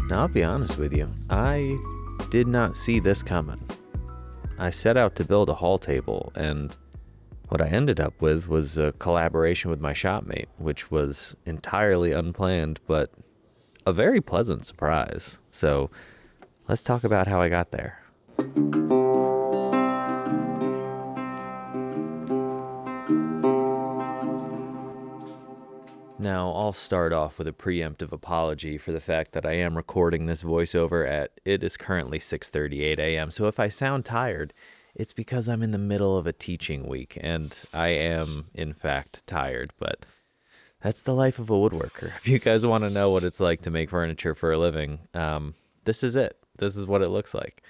Now, I'll be honest with you, I did not see this coming. I set out to build a haul table, and what I ended up with was a collaboration with my shopmate, which was entirely unplanned, but a very pleasant surprise. So let's talk about how I got there. Now, I'll start off with a preemptive apology for the fact that I am recording this voiceover it is currently 6:38 a.m. So if I sound tired, it's because I'm in the middle of a teaching week, and I am, in fact, tired, but that's the life of a woodworker. If you guys want to know what it's like to make furniture for a living, this is it. This is what it looks like.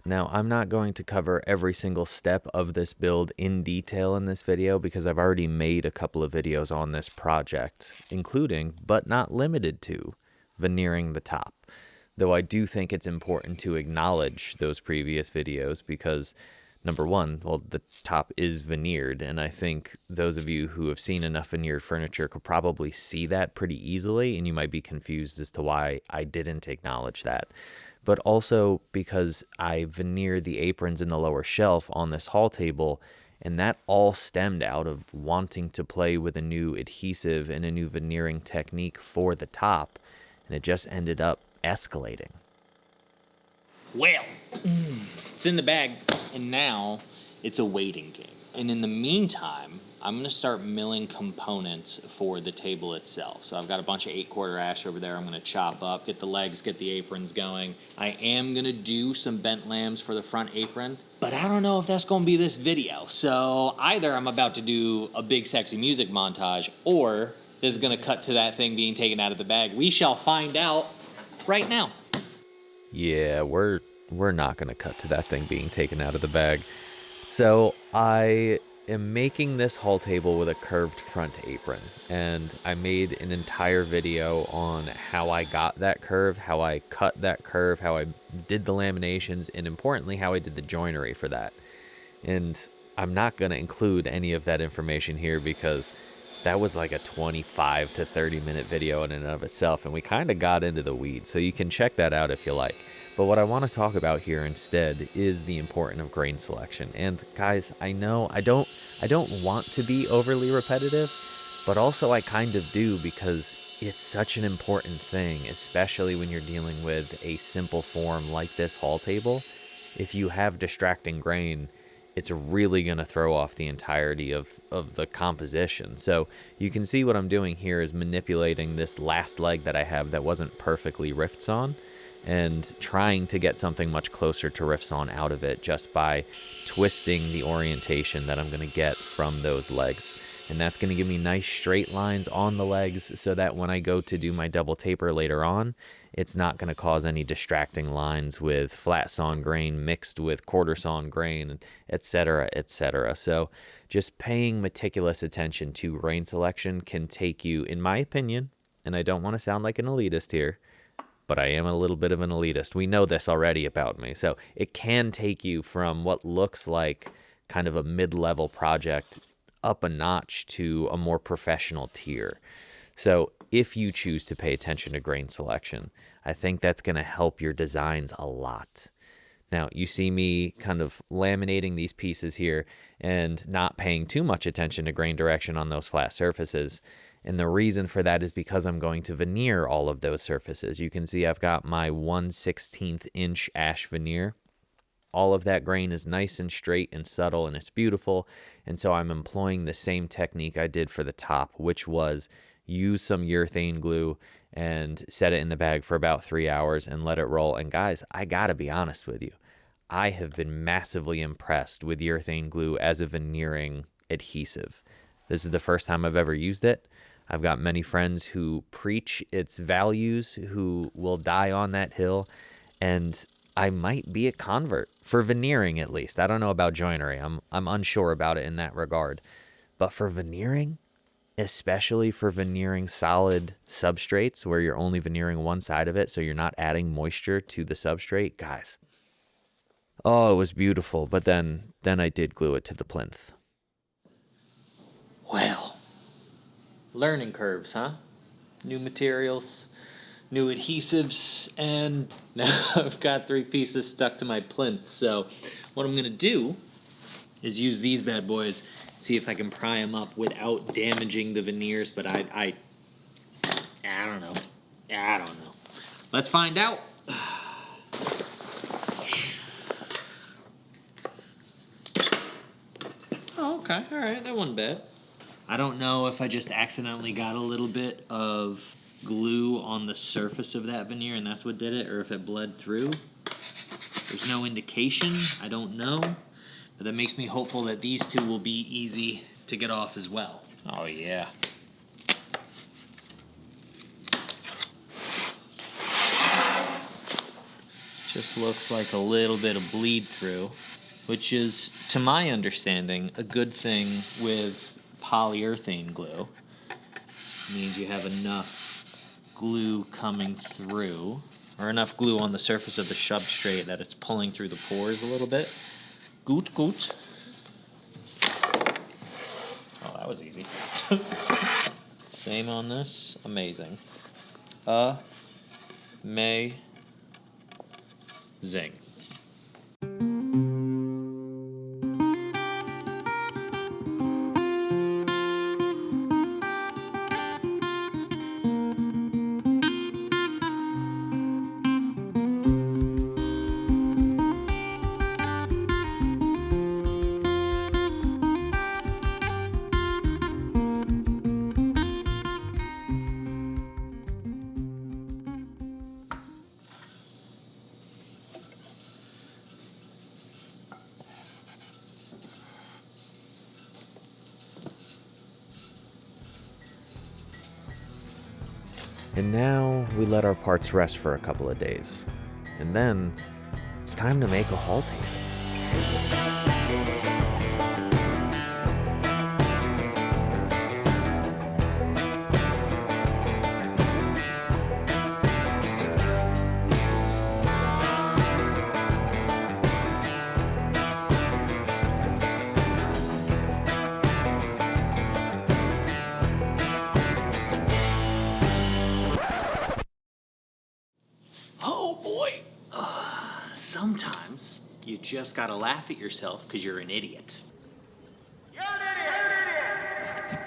Now, I'm not going to cover every single step of this build in detail in this video because I've already made a couple of videos on this project, including, but not limited to, veneering the top. Though I do think it's important to acknowledge those previous videos because, number one, well, the top is veneered, and I think those of you who have seen enough veneered furniture could probably see that pretty easily, and you might be confused as to why I didn't acknowledge that. But also because I veneered the aprons in the lower shelf on this haul table, and that all stemmed out of wanting to play with a new adhesive and a new veneering technique for the top, and it just ended up escalating. Well, it's in the bag, and now it's a waiting game. And in the meantime, I'm going to start milling components for the table itself. So I've got a bunch of 8-quarter ash over there I'm going to chop up, get the legs, get the aprons going. I am going to do some bent lambs for the front apron, but I don't know if that's going to be this video. So either I'm about to do a big sexy music montage, or this is going to cut to that thing being taken out of the bag. We shall find out right now. Yeah, we're not going to cut to that thing being taken out of the bag. So I am making this haul table with a curved front apron, and I made an entire video on how I got that curve, how I cut that curve, how I did the laminations, and importantly, how I did the joinery for that. And I'm not going to include any of that information here because that was like a 25 to 30 minute video in and of itself, and we kind of got into the weeds, so you can check that out if you like. But what I want to talk about here instead is the importance of grain selection. And guys, I know I don't want to be overly repetitive, but also I kind of do because it's such an important thing, especially when you're dealing with a simple form like this haul table. If you have distracting grain, it's really going to throw off the entirety of the composition. So you can see what I'm doing here is manipulating this last leg that I have that wasn't perfectly rift sawn, and trying to get something much closer to rift sawn out of it just by twisting the orientation that I'm going to get from those legs. And that's going to give me nice straight lines on the legs so that when I go to do my double taper later on, it's not going to cause any distracting lines with flat sawn grain mixed with quarter sawn grain, etc., etc. So just paying meticulous attention to grain selection can take you, in my opinion, and I don't want to sound like an elitist here, but I am a little bit of an elitist. We know this already about me. So it can take you from what looks like kind of a mid-level project up a notch to a more professional tier. So if you choose to pay attention to grain selection, I think that's going to help your designs a lot. Now, you see me kind of laminating these pieces here and not paying too much attention to grain direction on those flat surfaces. And the reason for that is because I'm going to veneer all of those surfaces. You can see I've got my 1/16 inch ash veneer. All of that grain is nice and straight and subtle, and it's beautiful. And so I'm employing the same technique I did for the top, which was use some urethane glue and set it in the bag for about 3 hours and let it roll. And guys, I gotta be honest with you. I have been massively impressed with urethane glue as a veneering adhesive. This is the first time I've ever used it. I've got many friends who preach its values, who will die on that hill, and I might be a convert for veneering at least. I don't know about joinery. I'm unsure about it in that regard. But for veneering, especially for veneering solid substrates where you're only veneering one side of it so you're not adding moisture to the substrate, guys. Oh, it was beautiful, but then I did glue it to the plinth. Well, learning curves, huh? New materials, new adhesives, and now I've got 3 pieces stuck to my plinth. So what I'm going to do is use these bad boys, see if I can pry them up without damaging the veneers, but I don't know. I don't know. Let's find out. Oh, okay. All right. That wasn't bad. I don't know if I just accidentally got a little bit of glue on the surface of that veneer and that's what did it, or if it bled through. There's no indication. I don't know. But that makes me hopeful that these two will be easy to get off as well. Oh, yeah. Just looks like a little bit of bleed through, which is, to my understanding, a good thing with polyurethane glue. It means you have enough glue coming through, or enough glue on the surface of the substrate that it's pulling through the pores a little bit. Goot, goot. Oh, that was easy. Same on this. Amazing. Zing. And now we let our parts rest for a couple of days. And then it's time to make a hull table. Oh boy. Sometimes you just gotta laugh at yourself because you're an idiot. You're an idiot!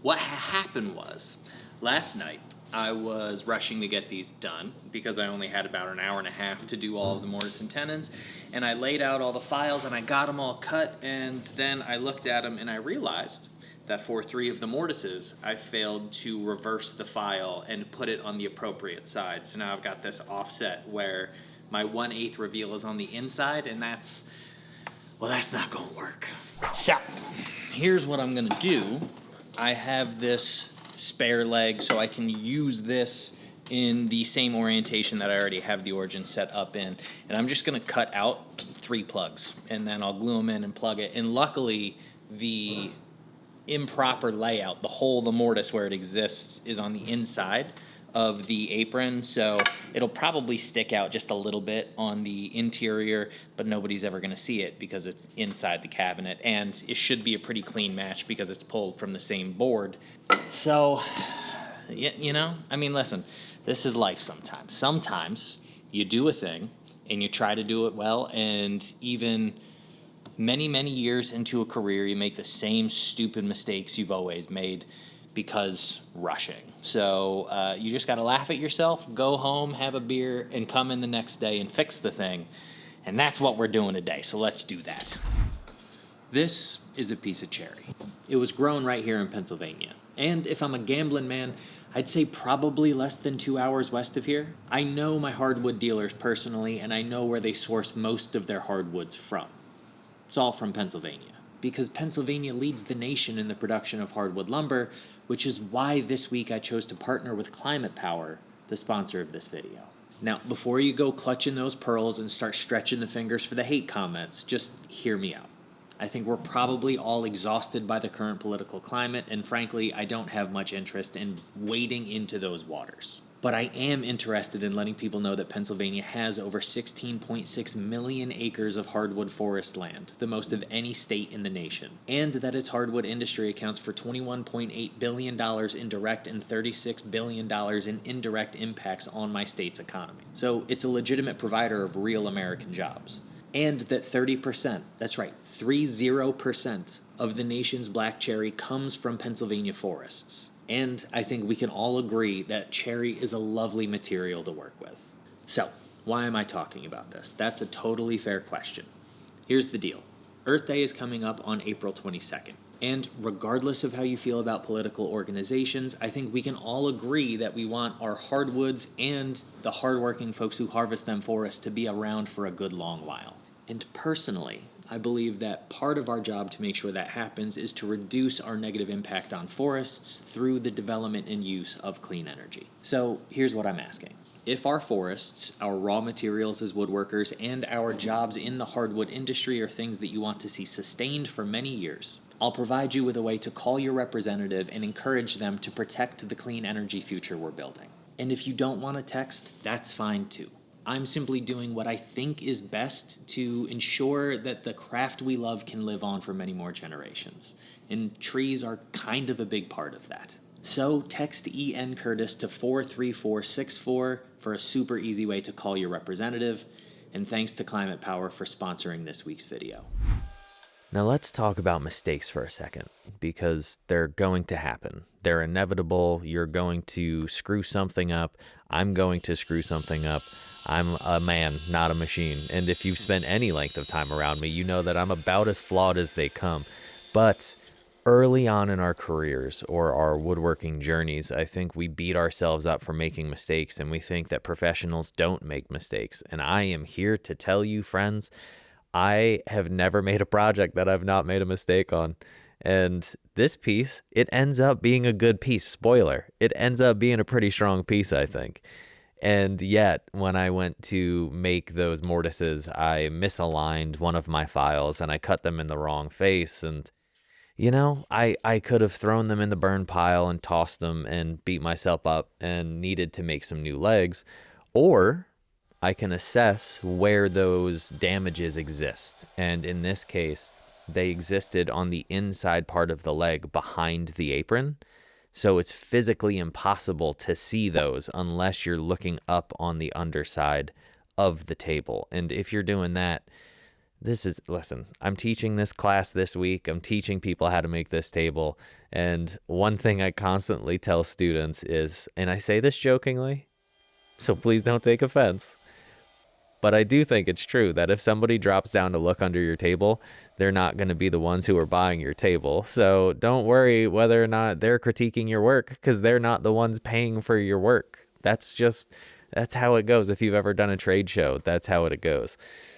What happened was, last night I was rushing to get these done because I only had about an hour and a half to do all of the mortise and tenons, and I laid out all the files and I got them all cut, and then I looked at them and I realized that for 3 of the mortises, I failed to reverse the file and put it on the appropriate side. So now I've got this offset where my 1/8 reveal is on the inside, and that's not gonna work. So, here's what I'm gonna do. I have this spare leg, so I can use this in the same orientation that I already have the origin set up in. And I'm just gonna cut out 3 plugs, and then I'll glue them in and plug it. And luckily, the improper layout, the hole, the mortise where it exists, is on the inside of the apron, so it'll probably stick out just a little bit on the interior, but nobody's ever going to see it because it's inside the cabinet, and it should be a pretty clean match because it's pulled from the same board. So, you know, I mean, listen, this is life sometimes. Sometimes you do a thing and you try to do it well, and even many, many years into a career, you make the same stupid mistakes you've always made because rushing. So you just got to laugh at yourself, go home, have a beer, and come in the next day and fix the thing. And that's what we're doing today, so let's do that. This is a piece of cherry. It was grown right here in Pennsylvania. And if I'm a gambling man, I'd say probably less than 2 hours west of here. I know my hardwood dealers personally, and I know where they source most of their hardwoods from. It's all from Pennsylvania, because Pennsylvania leads the nation in the production of hardwood lumber, which is why this week I chose to partner with Climate Power, the sponsor of this video. Now, before you go clutching those pearls and start stretching the fingers for the hate comments, just hear me out. I think we're probably all exhausted by the current political climate, and frankly, I don't have much interest in wading into those waters. But I am interested in letting people know that Pennsylvania has over 16.6 million acres of hardwood forest land, the most of any state in the nation, and that its hardwood industry accounts for $21.8 billion in direct and $36 billion in indirect impacts on my state's economy. So it's a legitimate provider of real American jobs. And that 30%, that's right, 30% of the nation's black cherry comes from Pennsylvania forests. And I think we can all agree that cherry is a lovely material to work with. So, why am I talking about this? That's a totally fair question. Here's the deal. Earth Day is coming up on April 22nd. And regardless of how you feel about political organizations, I think we can all agree that we want our hardwoods and the hardworking folks who harvest them for us to be around for a good long while. And personally, I believe that part of our job to make sure that happens is to reduce our negative impact on forests through the development and use of clean energy. So here's what I'm asking. If our forests, our raw materials as woodworkers, and our jobs in the hardwood industry are things that you want to see sustained for many years, I'll provide you with a way to call your representative and encourage them to protect the clean energy future we're building. And if you don't want to text, that's fine too. I'm simply doing what I think is best to ensure that the craft we love can live on for many more generations. And trees are kind of a big part of that. So text ENCurtis to 43464 for a super easy way to call your representative. And thanks to Climate Power for sponsoring this week's video. Now let's talk about mistakes for a second, because they're going to happen. They're inevitable. You're going to screw something up. I'm going to screw something up. I'm a man, not a machine. And if you've spent any length of time around me, you know that I'm about as flawed as they come. But early on in our careers or our woodworking journeys, I think we beat ourselves up for making mistakes, and we think that professionals don't make mistakes. And I am here to tell you, friends, I have never made a project that I've not made a mistake on. And this piece, it ends up being a good piece. Spoiler, it ends up being a pretty strong piece, I think. And yet, when I went to make those mortises, I misaligned one of my files and I cut them in the wrong face. And, you know, I could have thrown them in the burn pile and tossed them and beat myself up and needed to make some new legs. Or I can assess where those damages exist. And in this case, they existed on the inside part of the leg behind the apron. So it's physically impossible to see those unless you're looking up on the underside of the table. And if you're doing that, listen, I'm teaching this class this week. I'm teaching people how to make this table. And one thing I constantly tell students is, and I say this jokingly, so please don't take offense, but I do think it's true that if somebody drops down to look under your table, they're not going to be the ones who are buying your table. So don't worry whether or not they're critiquing your work, because they're not the ones paying for your work. That's how it goes. If you've ever done a trade show, that's how it goes.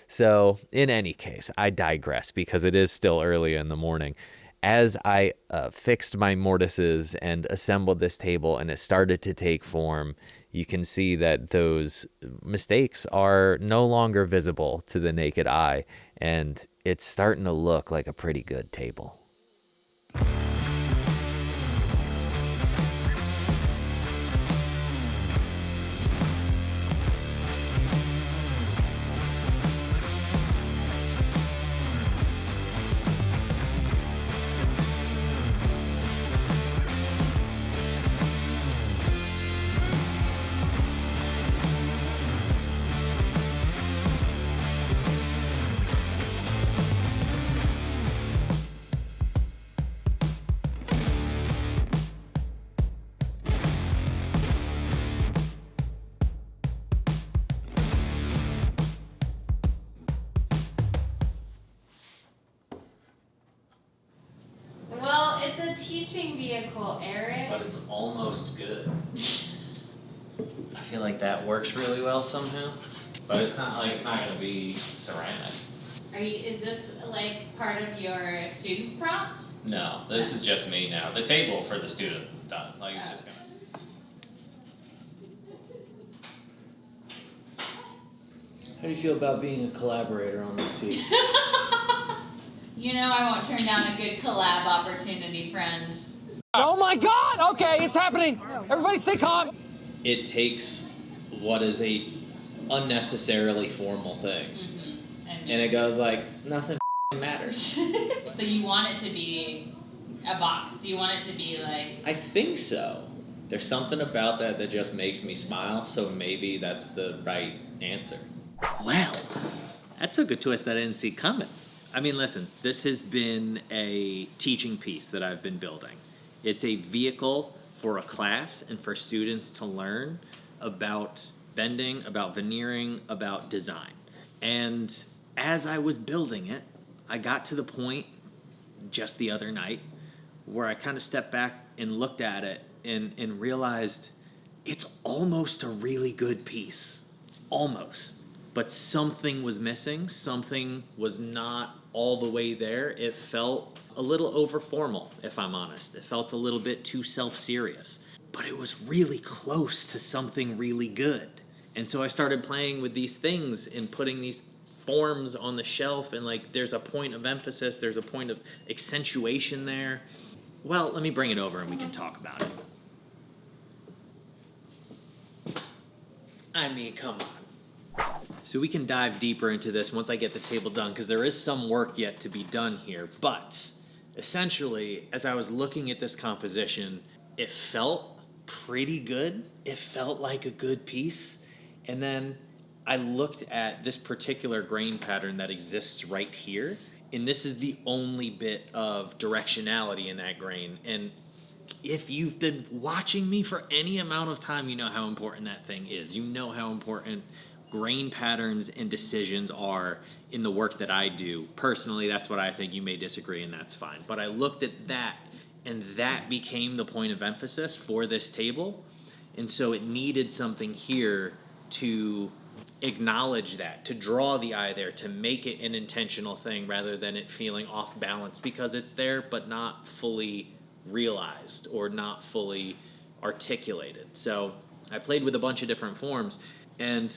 So in any case, I digress because it is still early in the morning. As I fixed my mortises and assembled this table and it started to take form, you can see that those mistakes are no longer visible to the naked eye, and it's starting to look like a pretty good table. Well, it's a teaching vehicle, Eric. But it's almost good. I feel like that works really well somehow. But it's not going to be ceramic. Is this like part of your student prompt? No, this is just me now. The table for the students is done. It's just gonna. How do you feel about being a collaborator on this piece? You know I won't turn down a good collab opportunity, friend. Oh my God! Okay, it's happening. Everybody stay calm. it takes what is a unnecessarily formal thing, and it goes like, nothing matters. So you want it to be a box. You want it to be like... I think so. There's something about that that just makes me smile, so maybe that's the right answer. Well, that took a twist I didn't see coming. I mean, listen, this has been a teaching piece that I've been building. It's a vehicle for a class and for students to learn about bending, about veneering, about design. And as I was building it, I got to the point just the other night where I kind of stepped back and looked at it and realized it's almost a really good piece. Almost. But something was missing. Something was not all the way there. It felt a little over formal, if I'm honest. It felt a little bit too self-serious. But it was really close to something really good. And so I started playing with these things and putting these forms on the shelf, and like there's a point of emphasis, there's a point of accentuation there. Well, let me bring it over and we can talk about it. I mean, come on. So we can dive deeper into this once I get the table done, because there is some work yet to be done here. But essentially, as I was looking at this composition, it felt pretty good. It felt like a good piece. And then I looked at this particular grain pattern that exists right here, and this is the only bit of directionality in that grain. And if you've been watching me for any amount of time, you know how important that thing is. You know how important grain patterns and decisions are in the work that I do. Personally, that's what I think. You may disagree, and that's fine. But I looked at that, and that became the point of emphasis for this table. And so it needed something here to acknowledge that, to draw the eye there, to make it an intentional thing rather than it feeling off balance because it's there but not fully realized or not fully articulated. So I played with a bunch of different forms, and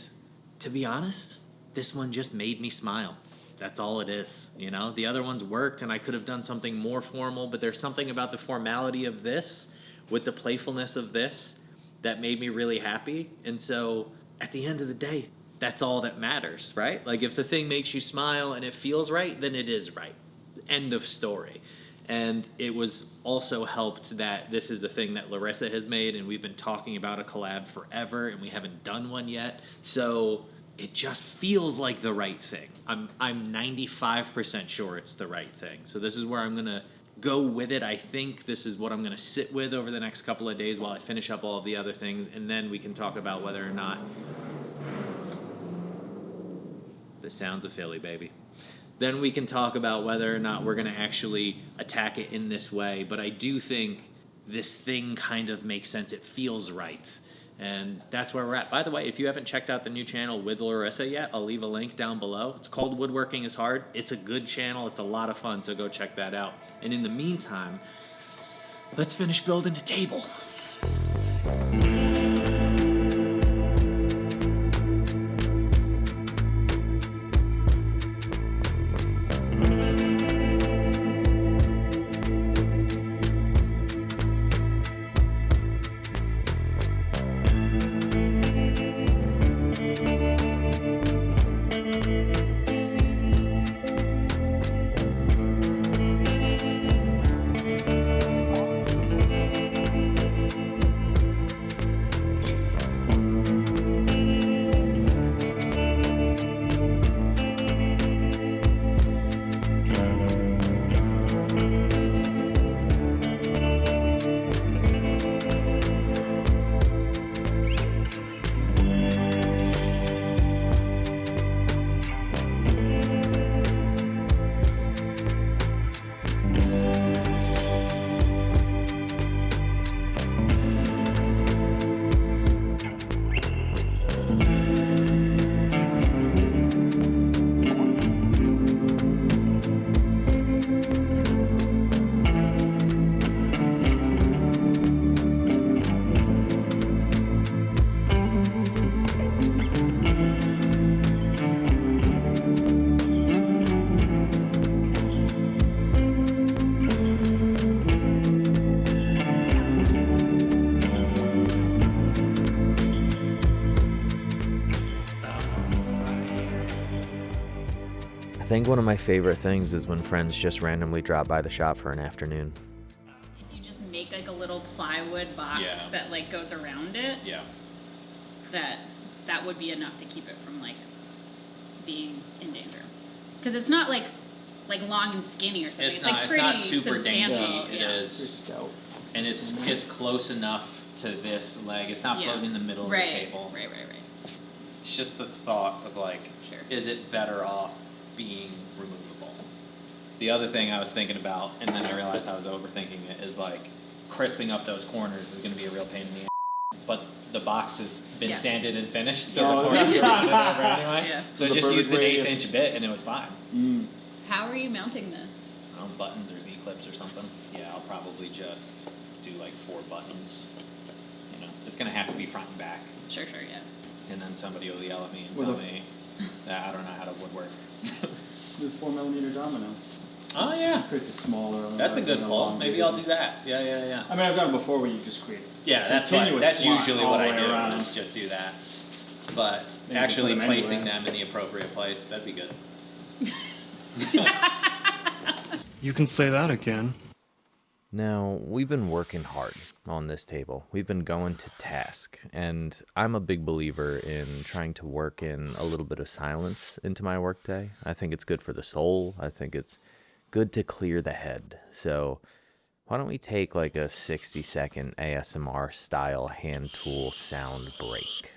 to be honest, this one just made me smile. That's all it is. You know, the other ones worked and I could have done something more formal, but there's something about the formality of this with the playfulness of this that made me really happy. And so at the end of the day, that's all that matters, right? Like if the thing makes you smile and it feels right, then it is right. End of story. And it was also helped that this is the thing that Larissa has made, and we've been talking about a collab forever, and we haven't done one yet. So it just feels like the right thing. I'm 95% sure it's the right thing. So this is where I'm going to go with it. I think this is what I'm going to sit with over the next couple of days while I finish up all of the other things, and then we can talk about whether or not the sounds of Philly, baby. Then we can talk about whether or not we're going to actually attack it in this way. But I do think this thing kind of makes sense. It feels right. And that's where we're at. By the way, if you haven't checked out the new channel with Larissa yet, I'll leave a link down below. It's called Woodworking is Hard. It's a good channel. It's a lot of fun, so go check that out. And in the meantime, let's finish building a table. think one of my favorite things is when friends just randomly drop by the shop for an afternoon. If you just make like a little plywood box that like goes around it, that would be enough to keep it from like being in danger. Because it's not like long and skinny or something. It's like pretty not super substantial. dainty. It is, and it's close enough to this leg. It's not floating in the middle of the table. Right. It's just the thought of like, is it better off being removable? The other thing I was thinking about, and then I realized I was overthinking it, is like crisping up those corners is going to be a real pain in the ass. But the box has been sanded and finished, so the corners are rooted over anyway. So I just used an 1/8 inch bit and it was fine. How are you mounting this? Buttons or Z-clips or something. Yeah, I'll probably just do like 4 buttons. You know, it's going to have to be front and back. Sure, yeah. And then somebody will yell at me and tell me that I don't know how to woodwork. The 4mm domino. Oh yeah. Creates a smaller. That's a good pull. Maybe I'll do that. Yeah. I mean, I've done it before where you just create. Yeah, that's usually what I do. Is just do that. But actually placing them in the appropriate place, that'd be good. You can say that again. Now, we've been working hard on this table. We've been going to task, and I'm a big believer in trying to work in a little bit of silence into my workday. I think it's good for the soul. I think it's good to clear the head. So why don't we take like a 60-second ASMR style hand tool sound break?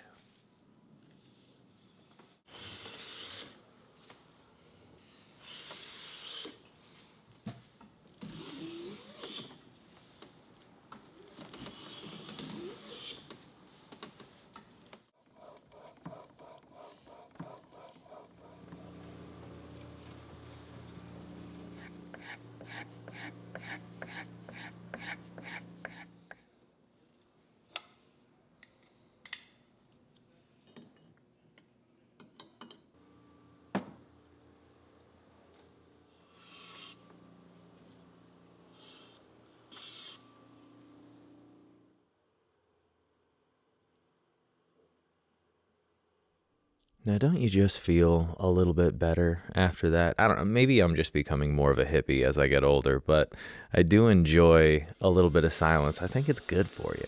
Now, don't you just feel a little bit better after that? I don't know, maybe I'm just becoming more of a hippie as I get older, but I do enjoy a little bit of silence. I think it's good for you.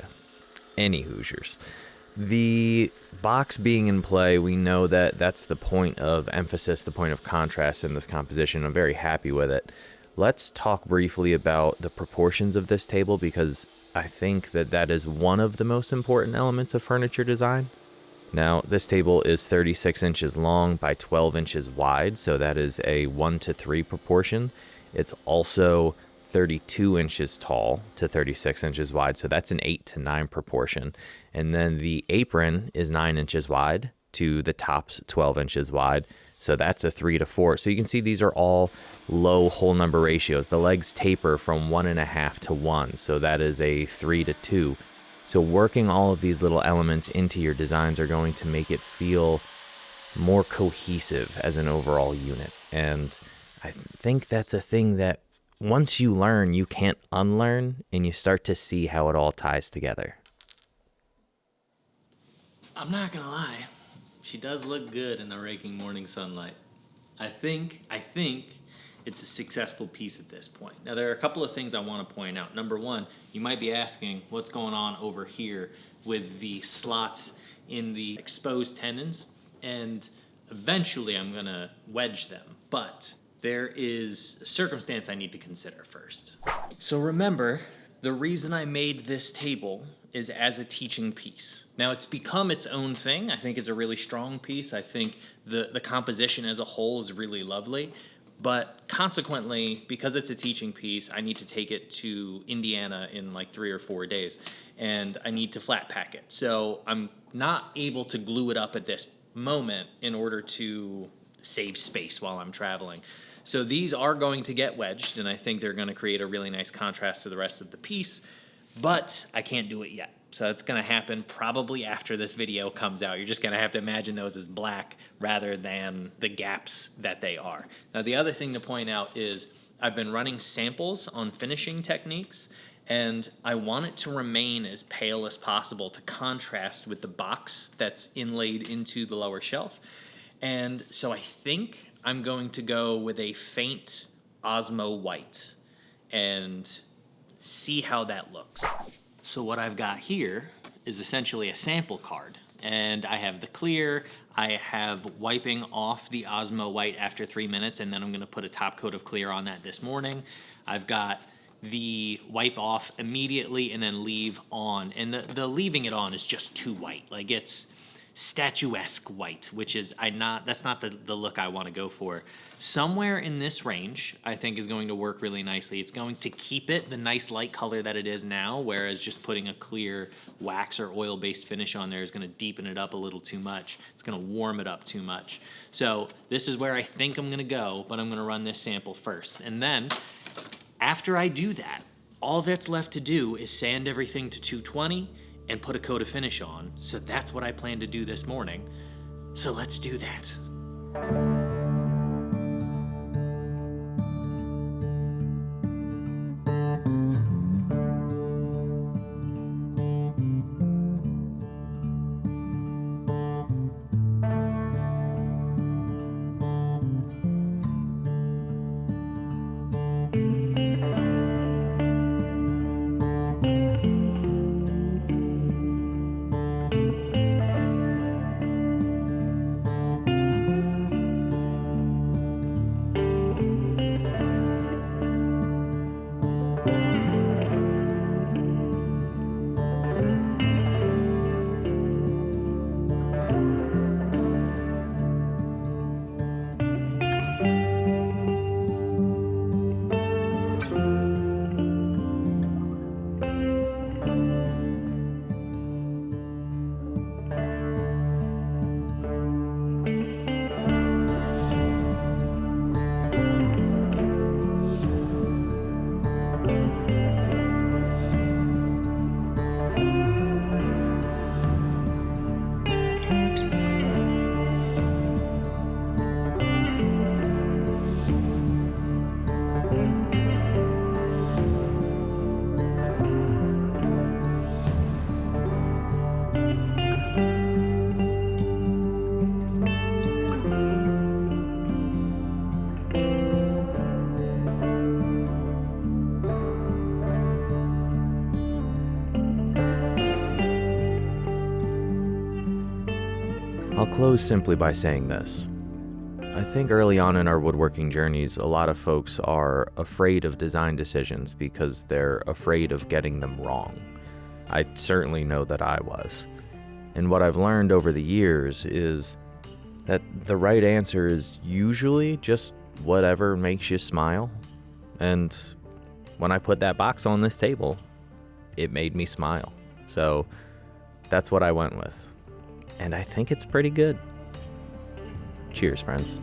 Any Hoosiers. The box being in play, we know that that's the point of emphasis, the point of contrast in this composition. I'm very happy with it. Let's talk briefly about the proportions of this table, because I think that that is one of the most important elements of furniture design. Now, this table is 36 inches long by 12 inches wide, so that is a 1:3 proportion. It's also 32 inches tall to 36 inches wide, so that's an 8:9 proportion. And then the apron is 9 inches wide to the top's 12 inches wide, so that's a 3:4. So you can see these are all low whole number ratios. The legs taper from 1.5 to 1, so that is a 3:2. So working all of these little elements into your designs are going to make it feel more cohesive as an overall unit. And I think that's a thing that once you learn, you can't unlearn, and you start to see how it all ties together. I'm not gonna lie, she does look good in the raking morning sunlight. I think it's a successful piece at this point. Now, there are a couple of things I want to point out. Number one, you might be asking what's going on over here with the slots in the exposed tendons, and eventually I'm going to wedge them, but there is a circumstance I need to consider first. So remember, the reason I made this table is as a teaching piece. Now, it's become its own thing. I think it's a really strong piece. I think the composition as a whole is really lovely. But consequently, because it's a teaching piece, I need to take it to Indiana in like 3 or 4 days, and I need to flat pack it. So I'm not able to glue it up at this moment in order to save space while I'm traveling. So these are going to get wedged, and I think they're going to create a really nice contrast to the rest of the piece, but I can't do it yet. So it's going to happen probably after this video comes out. You're just going to have to imagine those as black rather than the gaps that they are. Now, the other thing to point out is I've been running samples on finishing techniques, and I want it to remain as pale as possible to contrast with the box that's inlaid into the lower shelf. And so I think I'm going to go with a faint Osmo white and see how that looks. So what I've got here is essentially a sample card, and I have the clear, I have wiping off the Osmo white after 3 minutes, and then I'm gonna put a top coat of clear on that this morning. I've got the wipe off immediately and then leave on, and the leaving it on is just too white. Like, it's statuesque white, which is that's not the look I want to go for. Somewhere in this range I think is going to work really nicely. It's going to keep it the nice light color that it is now, whereas just putting a clear wax or oil based finish on there is going to deepen it up a little too much. It's going to warm it up too much. So this is where I think I'm going to go, but I'm going to run this sample first, and then after I do that, all that's left to do is sand everything to 220 and put a coat of finish on. So that's what I plan to do this morning. So let's do that. I'll close simply by saying this. I think early on in our woodworking journeys, a lot of folks are afraid of design decisions because they're afraid of getting them wrong. I certainly know that I was. And what I've learned over the years is that the right answer is usually just whatever makes you smile. And when I put that box on this table, it made me smile. So that's what I went with. And I think it's pretty good. Cheers, friends.